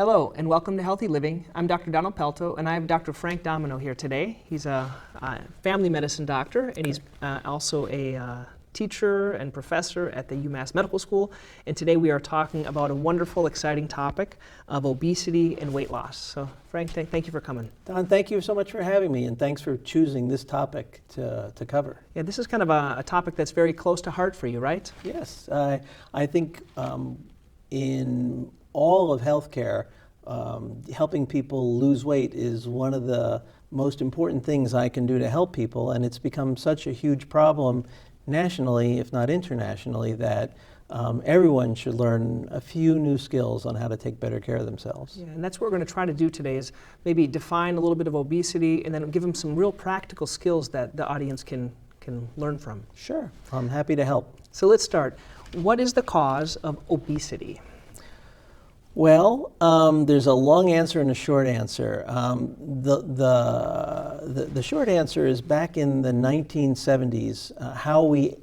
Hello and welcome to Healthy Living. I'm Dr. Donald Pelto and I have Dr. Frank Domino here today. He's a family medicine doctor and he's also a teacher and professor at the UMass Medical School. And today we are talking about a wonderful, exciting topic of obesity and weight loss. So Frank, thank you for coming. Don, thank you so much for having me and thanks for choosing this topic to cover. Yeah, this is kind of a topic that's very close to heart for you, right? Yes, I think in all of healthcare, helping people lose weight is one of the most important things I can do to help people, and it's become such a huge problem nationally, if not internationally, that everyone should learn a few new skills on how to take better care of themselves. Yeah, and that's what we're going to try to do today is maybe define a little bit of obesity and then give them some real practical skills that the audience can learn from. Sure, I'm happy to help. So let's start. What is the cause of obesity? Well, there's a long answer and a short answer. The short answer is back in the 1970s, how we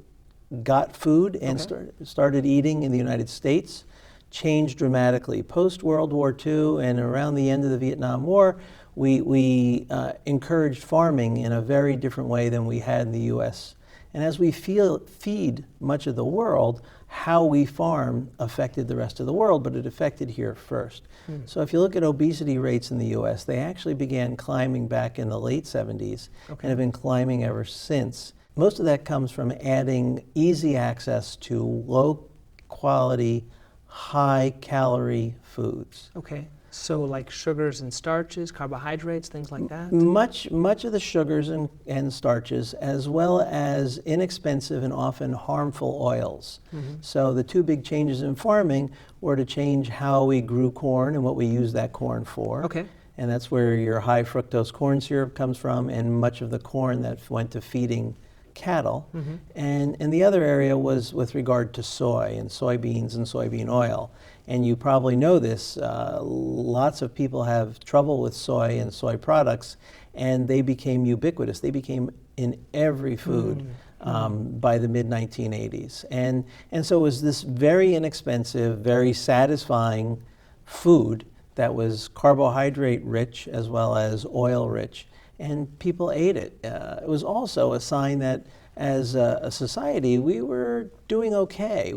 got food and started eating in the United States changed dramatically. Post-World War II and around the end of the Vietnam War, we encouraged farming in a very different way than we had in the U.S. And as we feed much of the world, how we farm affected the rest of the world, but it affected here first. So if you look at obesity rates in the U.S., they actually began climbing back in the late 70s and have been climbing ever since. Most of that comes from adding easy access to low-quality, high-calorie foods. Okay. So like sugars and starches, carbohydrates, things like that? Much of the sugars and starches, as well as inexpensive and often harmful oils. So the two big changes in farming were to change how we grew corn and what we use that corn for. Okay. And that's where your high fructose corn syrup comes from, and much of the corn that went to feeding cattle. And the other area was with regard to soy and soybeans and soybean oil. And you probably know this, lots of people have trouble with soy and soy products, and they became ubiquitous. They became in every food by the mid-1980s. And so it was this very inexpensive, very satisfying food that was carbohydrate rich as well as oil rich. And people ate it. It was also a sign that as a society, we were doing okay.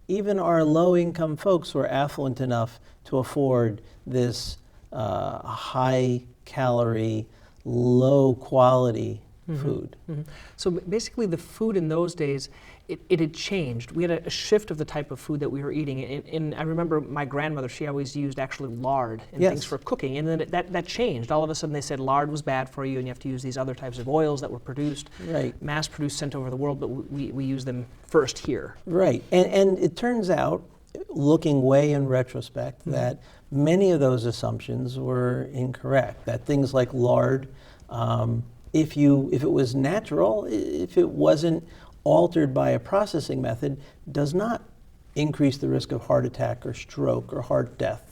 Even our low-income folks were affluent enough to afford this high-calorie, low-quality food. So basically the food in those days, it had changed. We had a shift of the type of food that we were eating. And I remember my grandmother, she always used actually lard and things for cooking. And then that changed. All of a sudden they said lard was bad for you and you have to use these other types of oils that were produced, mass-produced, sent over the world, but we use them first here. Right. And it turns out, looking way in retrospect, that many of those assumptions were incorrect. That things like lard, if it was natural, if it wasn't altered by a processing method, does not increase the risk of heart attack or stroke or heart death.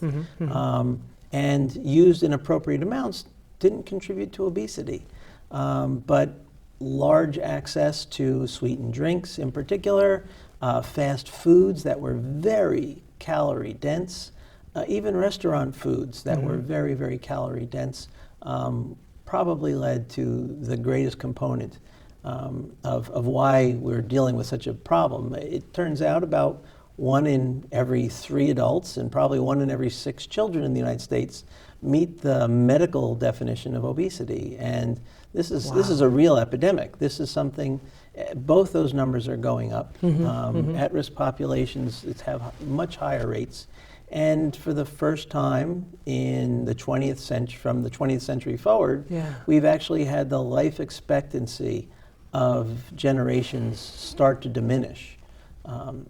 And used in appropriate amounts didn't contribute to obesity. But large access to sweetened drinks in particular, fast foods that were very calorie dense, even restaurant foods that were very, very calorie dense, probably led to the greatest component of why we're dealing with such a problem. It turns out about 1 in every 3 adults and probably 1 in every 6 children in the United States meet the medical definition of obesity. And this is a real epidemic. This is something, both those numbers are going up. At-risk populations have much higher rates. And for the first time in the 20th century, from the 20th century forward, we've actually had the life expectancy of generations start to diminish,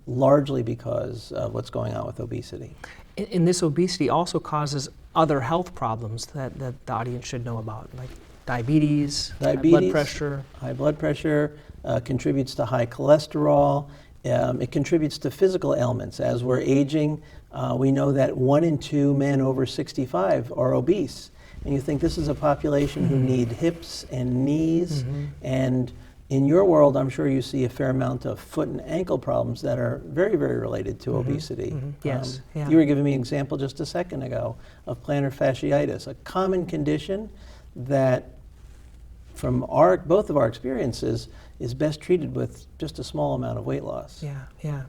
largely because of what's going on with obesity. And this obesity also causes other health problems that the audience should know about, like diabetes, high blood pressure. High blood pressure contributes to high cholesterol. It contributes to physical ailments. As we're aging, we know that 1 in 2 men over 65 are obese. And you think this is a population who need hips and knees and in your world, I'm sure you see a fair amount of foot and ankle problems that are very, very related to obesity. Yes. You were giving me an example just a second ago of plantar fasciitis, a common condition that, from both of our experiences, is best treated with just a small amount of weight loss. Yeah.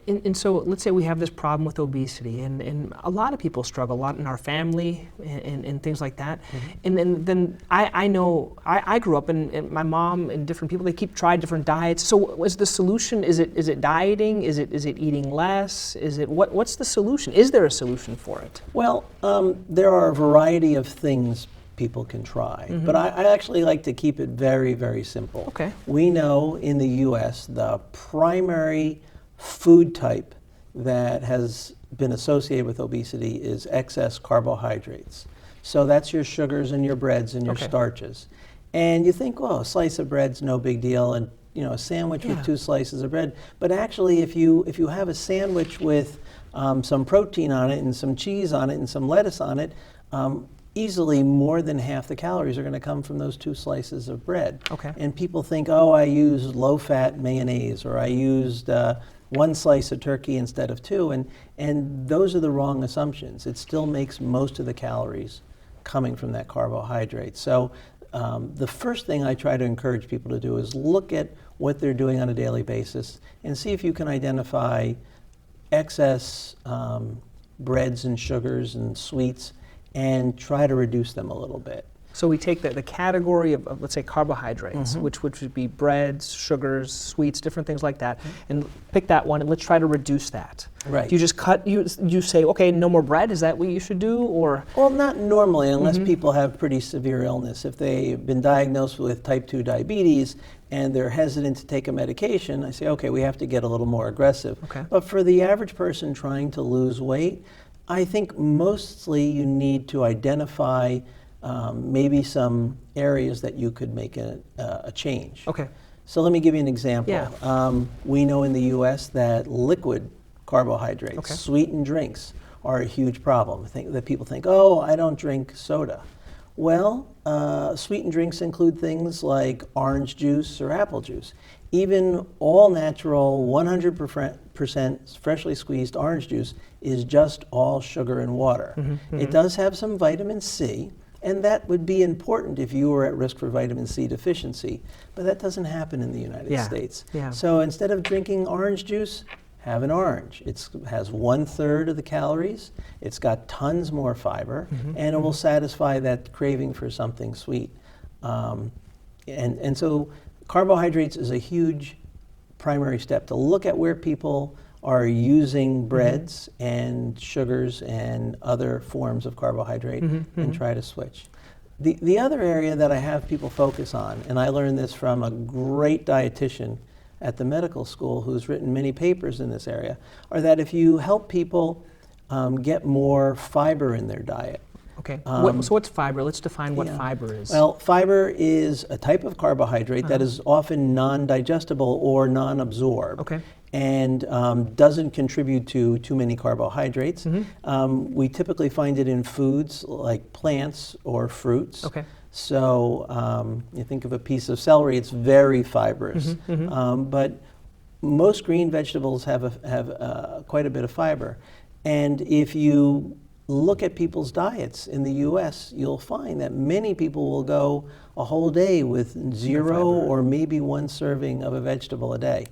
And so let's say we have this problem with obesity, and a lot of people struggle, a lot in our family and things like that. And then I know, I grew up, and my mom and different people, they tried different diets. So was the solution, is it dieting? Is it eating less? What's the solution? Is there a solution for it? Well, there are a variety of things people can try, but I actually like to keep it very, very simple. Okay. We know in the U.S. the primary food type that has been associated with obesity is excess carbohydrates. So that's your sugars and your breads and your starches. And you think, well, a slice of bread's no big deal, and a sandwich with 2 slices of bread. But actually, if you have a sandwich with some protein on it and some cheese on it and some lettuce on it, easily more than half the calories are going to come from those 2 slices of bread. Okay. And people think, oh, I used low-fat mayonnaise, or I used 1 slice of turkey instead of 2, and those are the wrong assumptions. It still makes most of the calories coming from that carbohydrate. So the first thing I try to encourage people to do is look at what they're doing on a daily basis and see if you can identify excess breads and sugars and sweets and try to reduce them a little bit. So we take the category of, let's say, carbohydrates, which would be breads, sugars, sweets, different things like that, and pick that one, and let's try to reduce that. Right. Do you just you say, okay, no more bread, is that what you should do, or? Well, not normally, unless people have pretty severe illness. If they've been diagnosed with type 2 diabetes and they're hesitant to take a medication, I say, okay, we have to get a little more aggressive. Okay. But for the average person trying to lose weight, I think mostly you need to identify maybe some areas that you could make a change. Okay. So let me give you an example. Yeah. We know in the U.S. that liquid carbohydrates, sweetened drinks, are a huge problem. That people think, oh, I don't drink soda. Well, sweetened drinks include things like orange juice or apple juice. Even all natural, 100% freshly squeezed orange juice is just all sugar and water. It does have some vitamin C, and that would be important if you were at risk for vitamin C deficiency, but that doesn't happen in the United States. Yeah. So instead of drinking orange juice, have an orange. It has 1/3 of the calories, it's got tons more fiber, and it will satisfy that craving for something sweet. And so carbohydrates is a huge primary step, to look at where people are using breads and sugars and other forms of carbohydrate and try to switch. The other area that I have people focus on, and I learned this from a great dietitian at the medical school who's written many papers in this area, are that if you help people get more fiber in their diet. Okay. So what's fiber? Let's define what fiber is. Well, fiber is a type of carbohydrate that is often non-digestible or non-absorbed. Okay. And doesn't contribute to too many carbohydrates. We typically find it in foods like plants or fruits. Okay. So you think of a piece of celery, it's very fibrous. But most green vegetables have quite a bit of fiber. And if you look at people's diets in the U.S., you'll find that many people will go a whole day with 0 or maybe 1 serving of a vegetable a day.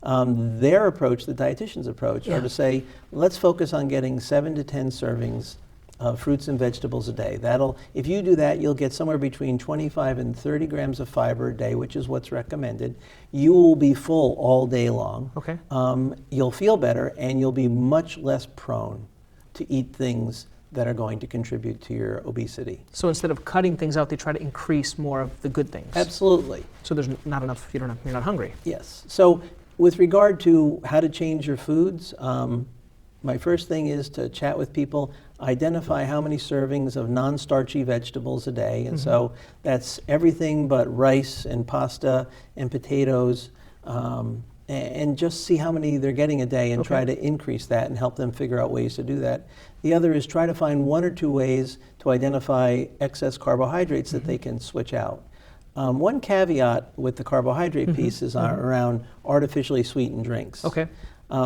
Their approach, the dietitian's approach, are to say, let's focus on getting 7 to 10 servings of fruits and vegetables a day. If you do that, you'll get somewhere between 25 and 30 grams of fiber a day, which is what's recommended. You will be full all day long. Okay. You'll feel better, and you'll be much less prone to eat things that are going to contribute to your obesity. So instead of cutting things out, they try to increase more of the good things. Absolutely. So there's not enough, you're not hungry. Yes. So with regard to how to change your foods, my first thing is to chat with people, identify how many servings of non-starchy vegetables a day. And so that's everything but rice and pasta and potatoes, and just see how many they're getting a day and try to increase that and help them figure out ways to do that. The other is try to find 1 or 2 ways to identify excess carbohydrates that they can switch out. One caveat with the carbohydrate piece is around artificially sweetened drinks. Okay.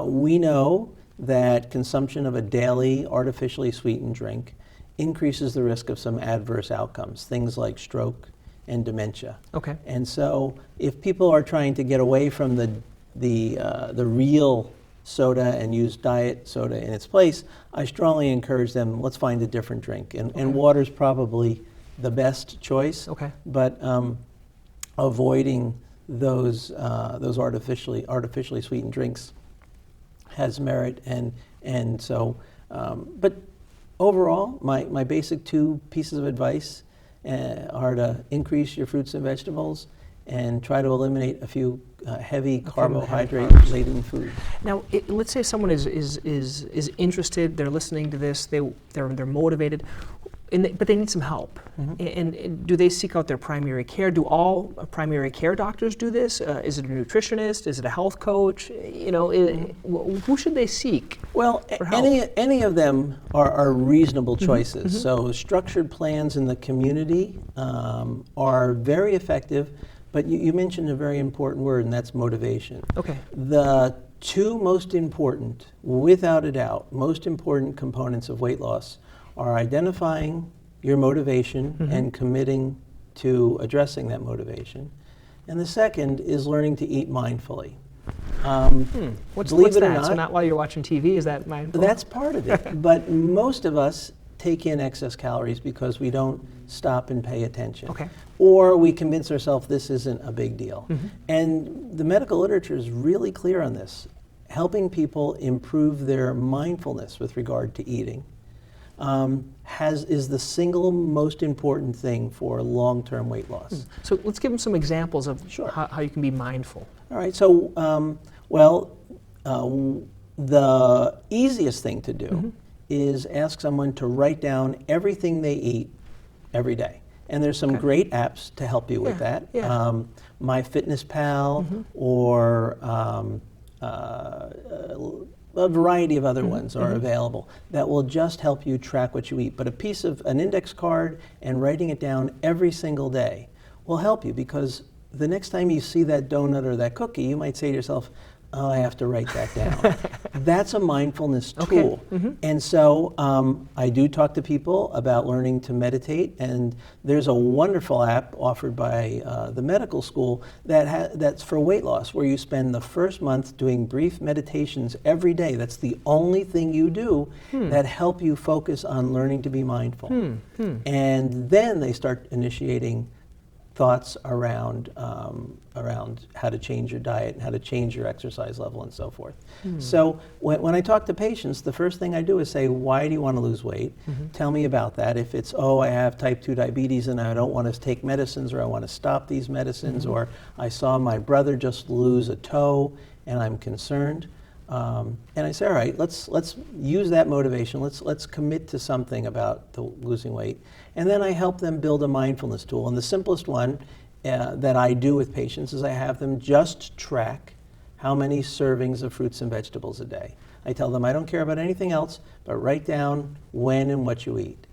We know that consumption of a daily artificially sweetened drink increases the risk of some adverse outcomes, things like stroke and dementia. Okay. And so if people are trying to get away from the real soda and use diet soda in its place, I strongly encourage them, let's find a different drink. And water's probably the best choice. Okay. But avoiding those artificially sweetened drinks has merit. And so, but overall, my basic 2 pieces of advice are to increase your fruits and vegetables and try to eliminate a few heavy carbohydrate-laden foods. Now, let's say someone is interested, they're listening to this, they're motivated, but they need some help. And do they seek out their primary care? Do all primary care doctors do this? Is it a nutritionist? Is it a health coach? You know, who should they seek? Well, any of them are reasonable choices. So structured plans in the community are very effective. But you mentioned a very important word, and that's motivation. Okay. The 2 most important, without a doubt, most important components of weight loss are identifying your motivation and committing to addressing that motivation. And the second is learning to eat mindfully. What's believe it or that? not, So not while you're watching TV, is that mindful? that's part of it. But most of us take in excess calories because we don't stop and pay attention. Okay. Or we convince ourselves this isn't a big deal. And the medical literature is really clear on this. Helping people improve their mindfulness with regard to eating is the single most important thing for long-term weight loss. So let's give them some examples of Sure. how you can be mindful. All right, so the easiest thing to do is ask someone to write down everything they eat every day. And there's some great apps to help you with that. Yeah. MyFitnessPal or a variety of other ones are available that will just help you track what you eat. But an index card and writing it down every single day will help you, because the next time you see that donut or that cookie, you might say to yourself, oh, I have to write that down. That's a mindfulness tool. And so I do talk to people about learning to meditate, and there's a wonderful app offered by the medical school that's for weight loss, where you spend the first month doing brief meditations every day. That's the only thing you do that help you focus on learning to be mindful. And then they start initiating thoughts around how to change your diet and how to change your exercise level and so forth. So when I talk to patients, the first thing I do is say, why do you want to lose weight? Tell me about that. If it's, I have type 2 diabetes and I don't want to take medicines, or I want to stop these medicines, or I saw my brother just lose a toe and I'm concerned. And I say, all right, let's use that motivation. Let's commit to something about losing weight. And then I help them build a mindfulness tool. And the simplest one that I do with patients is I have them just track how many servings of fruits and vegetables a day. I tell them I don't care about anything else, but write down when and what you eat.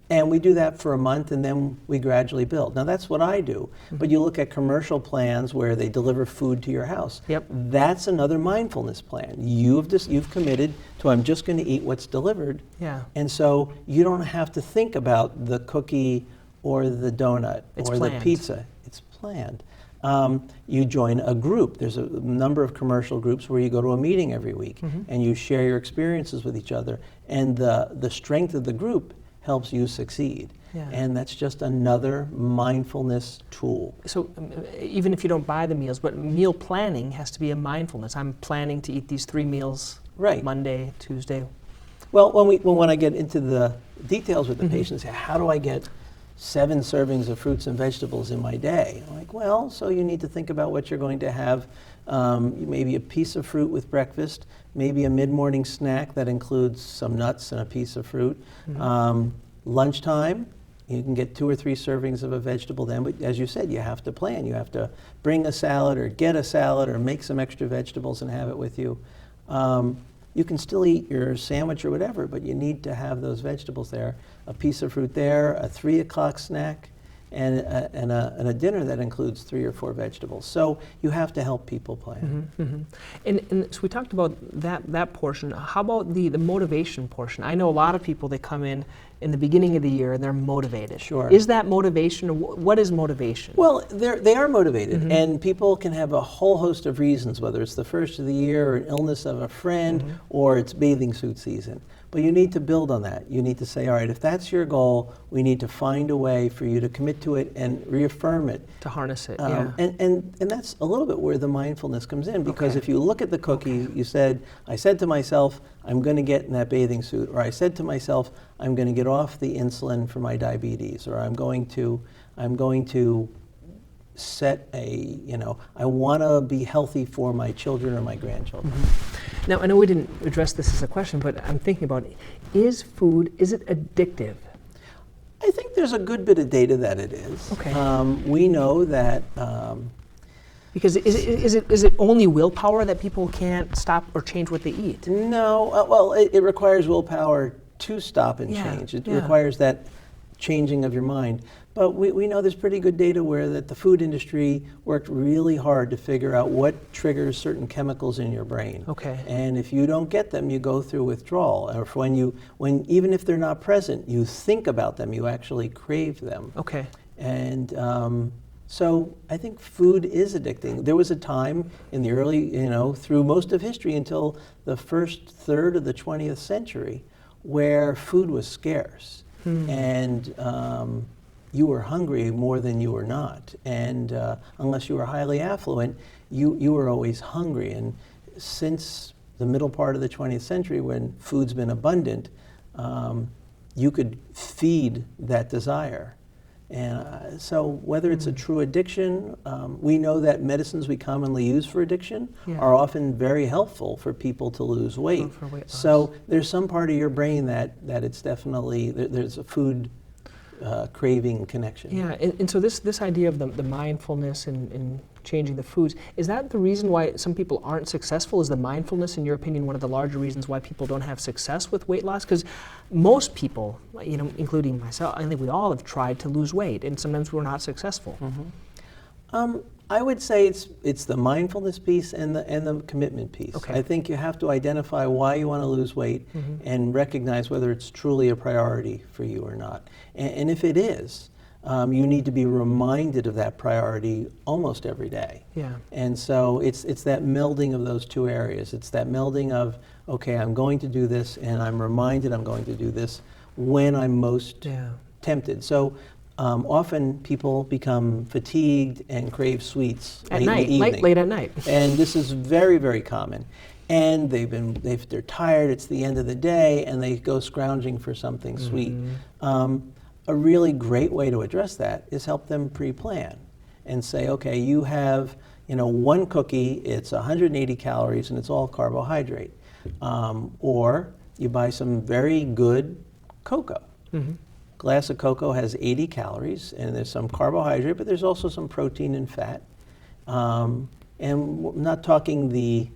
And we do that for a month, and then we gradually build. Now, that's what I do. But you look at commercial plans where they deliver food to your house. That's another mindfulness plan. You've committed to, I'm just going to eat what's delivered. And so you don't have to think about the cookie or the donut or the pizza. It's planned. You join a group. There's a number of commercial groups where you go to a meeting every week and you share your experiences with each other. And the strength of the group helps you succeed. And that's just another mindfulness tool. So even if you don't buy the meals, but meal planning has to be a mindfulness. I'm planning to eat these 3 meals Monday, Tuesday. Well, when I get into the details with the patients, how do I get 7 servings of fruits and vegetables in my day? I'm like, well, so you need to think about what you're going to have. Maybe a piece of fruit with breakfast, maybe a mid-morning snack that includes some nuts and a piece of fruit. Lunchtime, you can get 2 or 3 servings of a vegetable then, but as you said, you have to plan. You have to bring a salad or get a salad or make some extra vegetables and have it with you. You can still eat your sandwich or whatever, but you need to have those vegetables there. A piece of fruit there, a 3 o'clock snack, and a dinner that includes 3 or 4 vegetables. So you have to help people plan. And so we talked about that portion. How about the motivation portion? I know a lot of people that come in the beginning of the year and they're motivated. Sure. Is that motivation, or what is motivation? Well, they are motivated, and people can have a whole host of reasons, whether it's the first of the year or an illness of a friend or it's bathing suit season. But you need to build on that. You need to say, all right, if that's your goal, we need to find a way for you to commit to it and reaffirm it. To harness it, And that's a little bit where the mindfulness comes in, because if you look at the cookie, you said, I said to myself, I'm going to get in that bathing suit, or I said to myself, I'm going to get off the insulin for my diabetes, or I'm going to set I want to be healthy for my children or my grandchildren. Now, I know we didn't address this as a question, but I'm thinking about, is it addictive? I think there's a good bit of data that it is. Okay. We know that. Because is it only willpower that people can't stop or change what they eat? No, well, it requires willpower to stop and change. It requires that changing of your mind. But we know there's pretty good data where that the food industry worked really hard to figure out what triggers certain chemicals in your brain. Okay. And if you don't get them, you go through withdrawal. Or when even if they're not present, you think about them, you actually crave them. Okay. And so I think food is addicting. There was a time in the early, through most of history until the first third of the 20th century, where food was scarce. And you were hungry more than you were not. And unless you were highly affluent, you were always hungry. And since the middle part of the 20th century, when food's been abundant, you could feed that desire. And so whether it's a true addiction, we know that medicines we commonly use for addiction are often very helpful for people to lose weight. For weight loss. So there's some part of your brain that it's definitely, there's a food craving connection. Yeah, and so this idea of the mindfulness and changing the foods, is that the reason why some people aren't successful? Is the mindfulness, in your opinion, one of the larger reasons why people don't have success with weight loss? Because most people, including myself, I think we all have tried to lose weight, and sometimes we're not successful. I would say it's the mindfulness piece and the commitment piece. Okay. I think you have to identify why you want to lose weight and recognize whether it's truly a priority for you or not. And if it is, you need to be reminded of that priority almost every day. Yeah. And so it's that melding of those two areas. It's that melding of, okay, I'm going to do this, and I'm reminded I'm going to do this when I'm most tempted. So often people become fatigued and crave sweets At late night, in the evening. late at night. And this is very, very common. And they're tired, it's the end of the day, and they go scrounging for something sweet. A really great way to address that is help them pre-plan and say, okay, you have one cookie, it's 180 calories and it's all carbohydrate. Or you buy some very good cocoa. Glass of cocoa has 80 calories, and there's some carbohydrate, but there's also some protein and fat. And we're not talking the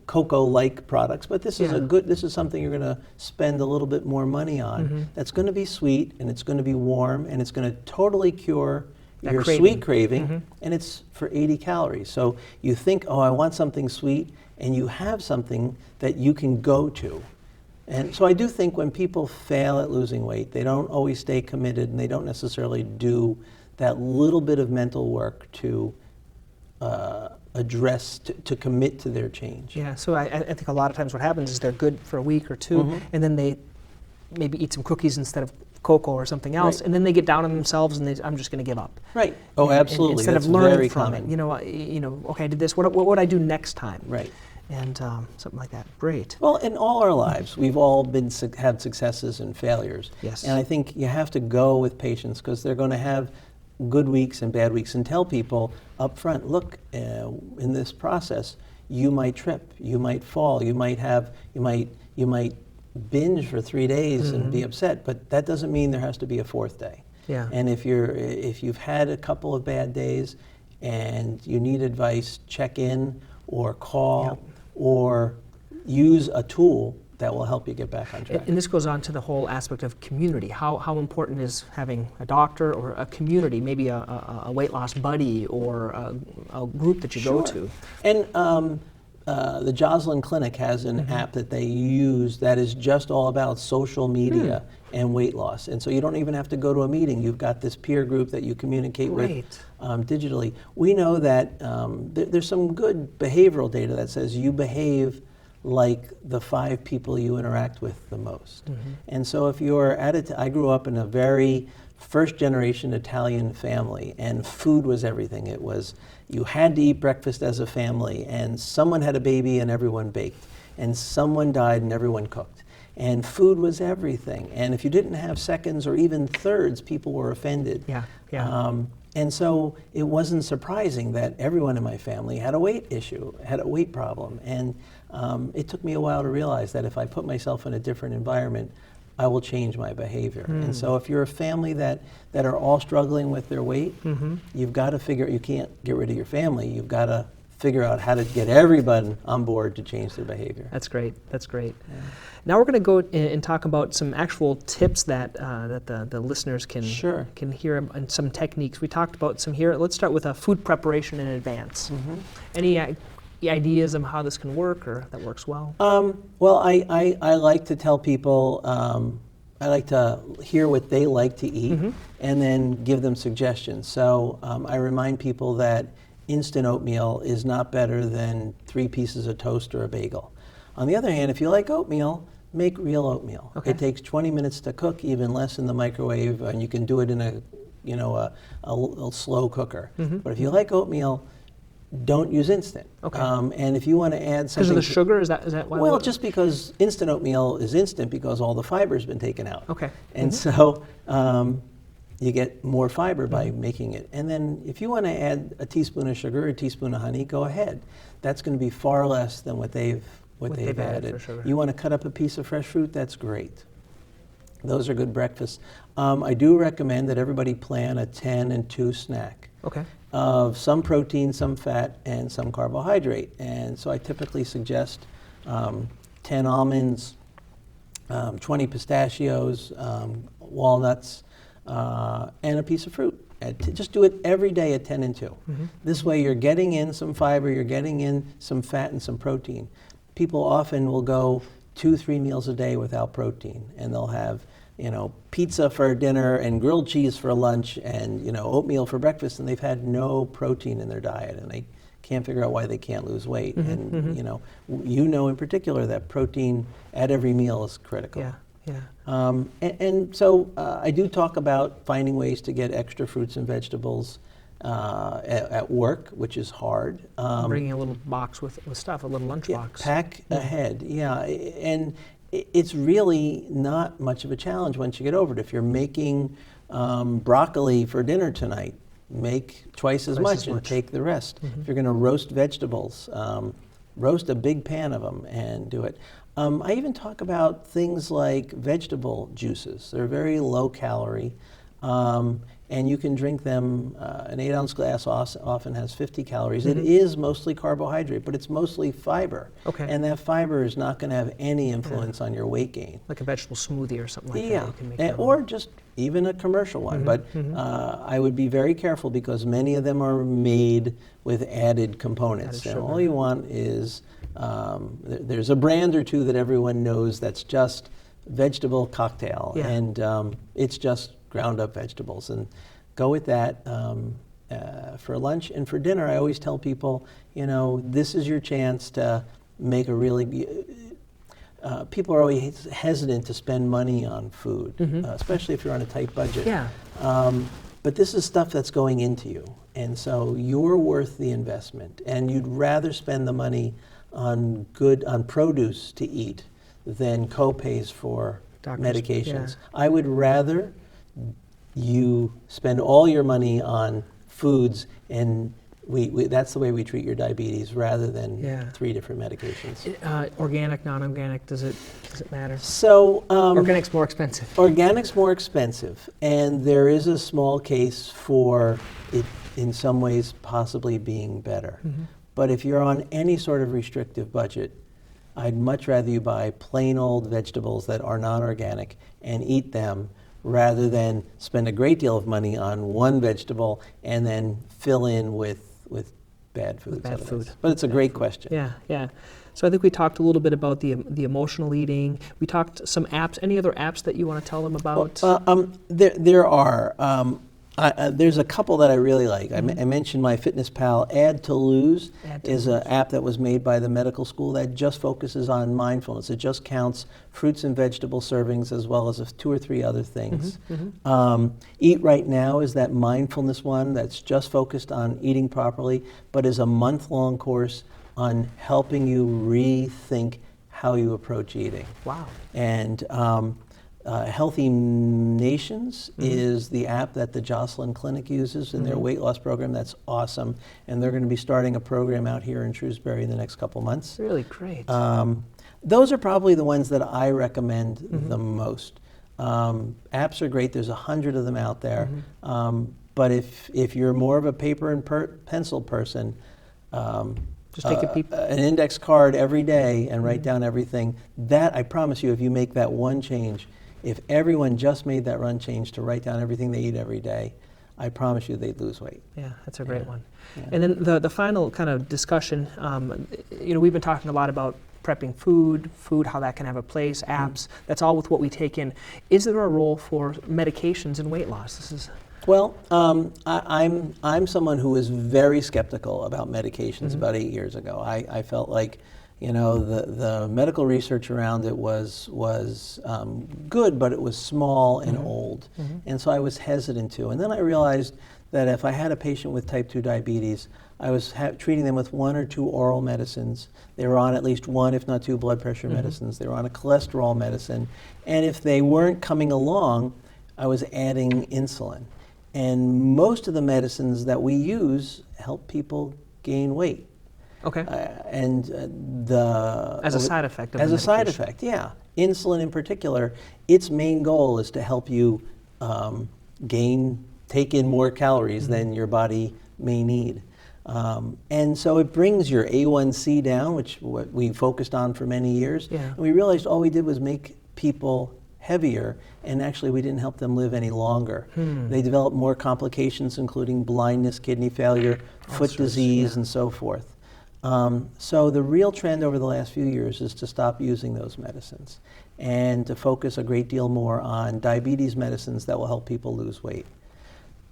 cocoa-like products, but this is this is something you're going to spend a little bit more money on. That's going to be sweet, and it's going to be warm, and it's going to totally cure your sweet craving, and it's for 80 calories. So you think, oh, I want something sweet, and you have something that you can go to. And so I do think when people fail at losing weight, they don't always stay committed, and they don't necessarily do that little bit of mental work to address, to commit to their change. Yeah, so I think a lot of times what happens is they're good for a week or two, and then they maybe eat some cookies instead of cocoa or something else, and then they get down on themselves and I'm just going to give up. Right. Oh, absolutely. Instead That's of learning very from common. it. Okay, I did this. What would I do next time? Right. And something like that. Great. Well, in all our lives, we've all had successes and failures. Yes. And I think you have to go with patients, because they're going to have good weeks and bad weeks, and tell people up front, look, in this process, you might trip, you might fall, you might binge for 3 days and be upset, but that doesn't mean there has to be a fourth day. Yeah. And if you've had a couple of bad days and you need advice, check in or call or use a tool that will help you get back on track. And this goes on to the whole aspect of community. How important is having a doctor or a community, maybe a weight loss buddy or a group that you go to? And the Joslin Clinic has an app that they use that is just all about social media and weight loss. And so you don't even have to go to a meeting. You've got this peer group that you communicate with digitally. We know that there's some good behavioral data that says you behave like the 5 people you interact with the most. And so if you're I grew up in a very first generation Italian family, and food was everything. It was, you had to eat breakfast as a family, and someone had a baby and everyone baked, and someone died and everyone cooked. And food was everything. And if you didn't have seconds or even thirds, people were offended. And so it wasn't surprising that everyone in my family had a weight issue, had a weight problem. And it took me a while to realize that if I put myself in a different environment, I will change my behavior. And so if you're a family that are all struggling with their weight, you've got to figure, you can't get rid of your family, you've got to figure out how to get everybody on board to change their behavior. That's great, that's great. Now we're going to go and talk about some actual tips that the listeners can hear, and some techniques. We talked about some here. Let's start with food preparation in advance. Any ideas of how this can work or that works well? Well, I like to tell people, I like to hear what they like to eat and then give them suggestions. So I remind people that instant oatmeal is not better than 3 pieces of toast or a bagel. On the other hand, if you like oatmeal, make real oatmeal. It takes 20 minutes to cook, even less in the microwave, and you can do it in a slow cooker. But if you like oatmeal, don't use instant. And if you want to add something, because of the sugar, is that why? Well, just because instant oatmeal is instant because all the fiber's been taken out. And so you get more fiber by making it. And then if you want to add a teaspoon of sugar or a teaspoon of honey, go ahead. That's going to be far less than what they've added. You want to cut up a piece of fresh fruit, that's great. Those are good breakfasts. I do recommend that everybody plan a 10 and 2 snack. Of some protein, some fat, and some carbohydrate. And so I typically suggest 10 almonds, 20 pistachios, walnuts, and a piece of fruit. Just do it every day at 10 and 2. This way you're getting in some fiber, you're getting in some fat and some protein. People often will go 2-3 meals a day without protein, and they'll have pizza for dinner and grilled cheese for lunch and oatmeal for breakfast, and they've had no protein in their diet, and they can't figure out why they can't lose weight. And in particular that protein at every meal is critical. And so I do talk about finding ways to get extra fruits and vegetables at work, which is hard. Bringing a little box with stuff, a little lunch box. Pack ahead, and it's really not much of a challenge once you get over it. If you're making broccoli for dinner tonight, make twice as much and take the rest. If you're going to roast vegetables, roast a big pan of them and do it. I even talk about things like vegetable juices. They're very low calorie, and you can drink them. An 8-ounce glass often has 50 calories. It is mostly carbohydrate, but it's mostly fiber. And that fiber is not going to have any influence on your weight gain. Like a vegetable smoothie or something like that. You can make or just even a commercial one. But I would be very careful because many of them are made with added components. And all you want is, there's a brand or two that everyone knows that's just vegetable cocktail. And it's just ground up vegetables, and go with that for lunch. And for dinner, I always tell people, this is your chance to make a really, people are always hesitant to spend money on food, especially if you're on a tight budget. But this is stuff that's going into you, and so you're worth the investment, and you'd rather spend the money on produce to eat than co-pays for medications. I would rather you spend all your money on foods, and that's the way we treat your diabetes rather than 3 different medications. Organic, non-organic, does it matter? So organic's more expensive. Organic's more expensive, and there is a small case for it in some ways possibly being better. But if you're on any sort of restrictive budget, I'd much rather you buy plain old vegetables that are non-organic and eat them rather than spend a great deal of money on one vegetable and then fill in with bad foods. Bad food. But it's a great question. Yeah, yeah. So I think we talked a little bit about the emotional eating. We talked some apps. Any other apps that you want to tell them about? There are. There's a couple that I really like. I mentioned my FitnessPal Add to Lose is an app that was made by the medical school that just focuses on mindfulness. It just counts fruits and vegetable servings as well as 2 or 3 other things. Eat Right Now is that mindfulness one that's just focused on eating properly, but is a month-long course on helping you rethink how you approach eating. Wow. And Healthy Nations is the app that the Jocelyn Clinic uses in their weight loss program. That's awesome. And they're going to be starting a program out here in Shrewsbury in the next couple months. Really great. Those are probably the ones that I recommend the most. Apps are great. There's 100 of them out there. But if you're more of a paper and pencil person, just take an index card every day and write down everything. That, I promise you, if you make that one change, if everyone just made that one change to write down everything they eat every day, I promise you they'd lose weight. Yeah, that's a great one. Yeah. And then the final kind of discussion, we've been talking a lot about prepping food, how that can have a place, apps, that's all with what we take in. Is there a role for medications in weight loss? Well, I'm someone who was very skeptical about medications about 8 years ago. I felt like, the medical research around it was good, but it was small and old. And so I was hesitant to. And then I realized that if I had a patient with type 2 diabetes, I was treating them with 1 or 2 oral medicines. They were on at least 1, if not 2, blood pressure medicines. They were on a cholesterol medicine. And if they weren't coming along, I was adding insulin. And most of the medicines that we use help people gain weight. Okay. As a side effect of As the a side medication. effect, yeah. Insulin in particular, its main goal is to help you take in more calories than your body may need. And so it brings your A1C down, which what we focused on for many years. Yeah. And we realized all we did was make people heavier, and actually we didn't help them live any longer. They developed more complications, including blindness, kidney failure, foot disease, and so forth. So the real trend over the last few years is to stop using those medicines and to focus a great deal more on diabetes medicines that will help people lose weight.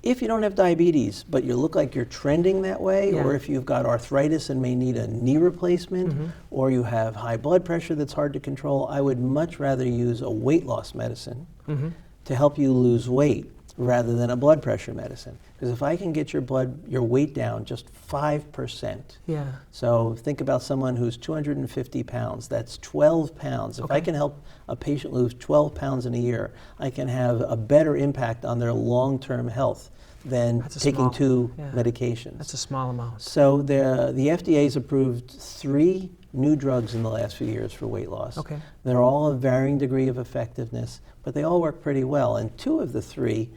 If you don't have diabetes, but you look like you're trending that way, or if you've got arthritis and may need a knee replacement, or you have high blood pressure that's hard to control, I would much rather use a weight loss medicine to help you lose weight rather than a blood pressure medicine. Because if I can get your weight down just 5%, so think about someone who's 250 pounds, that's 12 pounds. If I can help a patient lose 12 pounds in a year, I can have a better impact on their long-term health than taking 2 medications. That's a small amount. So the FDA's approved 3 new drugs in the last few years for weight loss. Okay. They're all of varying degree of effectiveness, but they all work pretty well. And 2 of the 3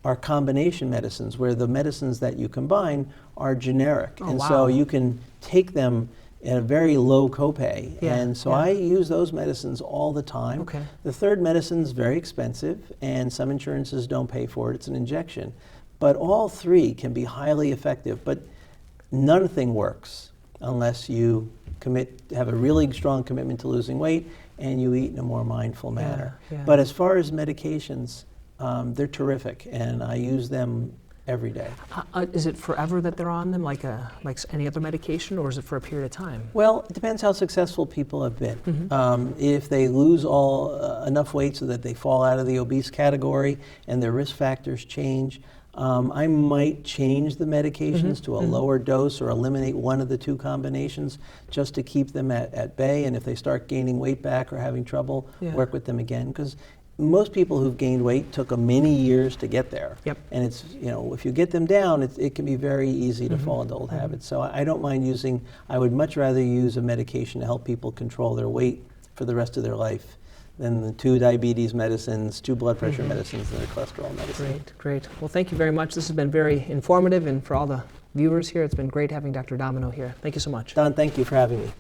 are combination medicines, where the medicines that you combine are generic. So you can take them at a very low copay. And so I use those medicines all the time. Okay. The 3rd medicine's very expensive, and some insurances don't pay for it. It's an injection. But all 3 can be highly effective, but nothing works unless you have a really strong commitment to losing weight and you eat in a more mindful manner. But as far as medications, they're terrific, and I use them every day. Is it forever that they're on them, like any other medication, or is it for a period of time? Well, it depends how successful people have been. If they lose enough weight so that they fall out of the obese category and their risk factors change, I might change the medications to a lower dose or eliminate one of the 2 combinations just to keep them at bay. And if they start gaining weight back or having trouble, work with them again. Because most people who've gained weight took many years to get there. And it's, if you get them down, it can be very easy to fall into old habits. So I don't mind I would much rather use a medication to help people control their weight for the rest of their life than the 2 diabetes medicines, 2 blood pressure medicines, and the cholesterol medicine. Great. Well, thank you very much. This has been very informative, and for all the viewers here, it's been great having Dr. Domino here. Thank you so much. Don, thank you for having me.